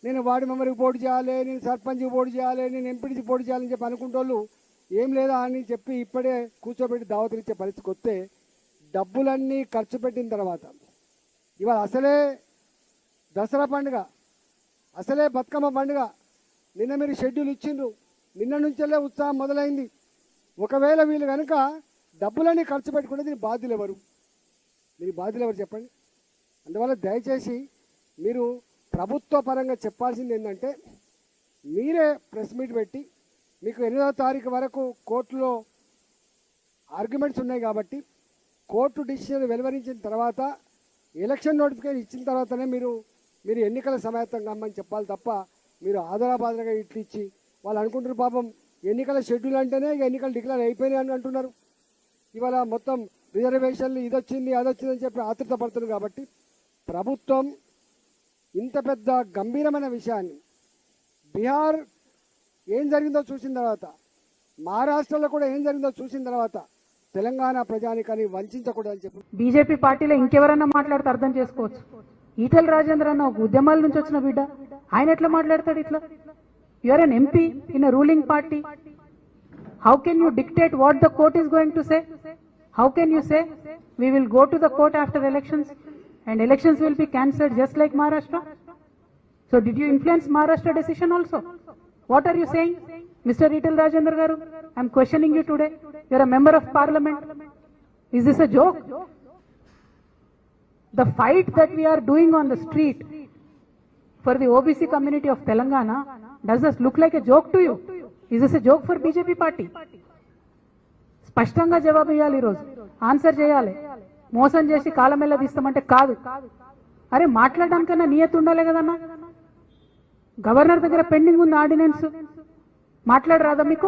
నేను వార్డు మెంబర్కి పోటీ చేయాలి, నేను సర్పంచ్కి పోటీ చేయాలి, నేను ఎంపీటీసీ పోటీ చేయాలని చెప్పి అనుకుంటోళ్ళు ఏం లేదా అని చెప్పి ఇప్పుడే కూర్చోబెట్టి దావతులు ఇచ్చే పరిస్థితికి వస్తే డబ్బులన్నీ ఖర్చు పెట్టిన తర్వాత ఇవాళ అసలే దసరా పండుగ, అసలే బతుకమ్మ పండుగ, నిన్న మీరు షెడ్యూల్ ఇచ్చిండ్రు, నిన్న నుంచెల్లే ఉత్సాహం మొదలైంది. ఒకవేళ వీళ్ళు కనుక డబ్బులన్నీ ఖర్చు పెట్టుకుంటే దీని బాధ్యులు ఎవరు? దీని బాధ్యులు ఎవరు చెప్పండి. అందువల్ల దయచేసి మీరు ప్రభుత్వ పరంగా చెప్పాల్సింది ఏంటంటే, మీరే ప్రెస్ మీట్ పెట్టి మీకు 8వ తారీఖు వరకు కోర్టులో ఆర్గ్యుమెంట్స్ ఉన్నాయి కాబట్టి కోర్టు డిసిషన్ వెలువరించిన తర్వాత ఎలక్షన్ నోటిఫికేషన్ ఇచ్చిన తర్వాతనే మీరు ఎన్నికల సమాయత్తం కమ్మని చెప్పాలి తప్ప మీరు ఆధారాబాదరగా ఇట్లు ఇచ్చి వాళ్ళు అనుకుంటారు పాపం ఎన్నికల షెడ్యూల్ అంటేనే ఇక ఎన్నికలు డిక్లేర్ అయిపోయినాయి అని అంటున్నారు. ఇవాళ మొత్తం రిజర్వేషన్లు ఇదొచ్చింది అదొచ్చిందని చెప్పి ఆతృత పడుతున్నారు. కాబట్టి ప్రభుత్వం ఇంత పెద్ద గంభీరమైన విషయాన్ని బీహార్ ఏం జరిగిందో చూసిన తర్వాత, మహారాష్ట్రలో కూడా ఏం జరిగిందో చూసిన తర్వాత తెలంగాణ ప్రజానికాన్ని వంచకూడదని చెప్పి బీజేపీ పార్టీలో ఇంకెవరన్నా మాట్లాడితే అర్థం చేసుకోవచ్చు. ఈటెల రాజేందర్ అన్న ఒక ఉద్యమాల నుంచి వచ్చిన బిడ్డ, ఆయన ఎట్లా మాట్లాడతాడు ఇట్లా? You are an MP in a ruling party. How can you dictate what the court is going to say? How can you say we will go to the court after elections and elections will be cancelled just like Maharashtra? So did you influence Maharashtra decision also? What are you saying, Mr. Etal Rajendra garu? I am questioning you today. You are a member of parliament. Is this a joke? The fight that we are doing on the street for the OBC community of Telangana, does this look like a joke to you? Is this a joke for BJP party? స్పష్టంగా జవాబు ఇవ్వాలి, ఈరోజు answer చేయాలి. మోసం చేసి కాలమెల్ల తీస్తామంటే కాదు. అరే మాట్లాడడానికన్నా నియత ఉండాలి కదన్నా. గవర్నర్ దగ్గర పెండింగ్ ఉంది ఆర్డినెన్స్, మాట్లాడరాదా మీకు?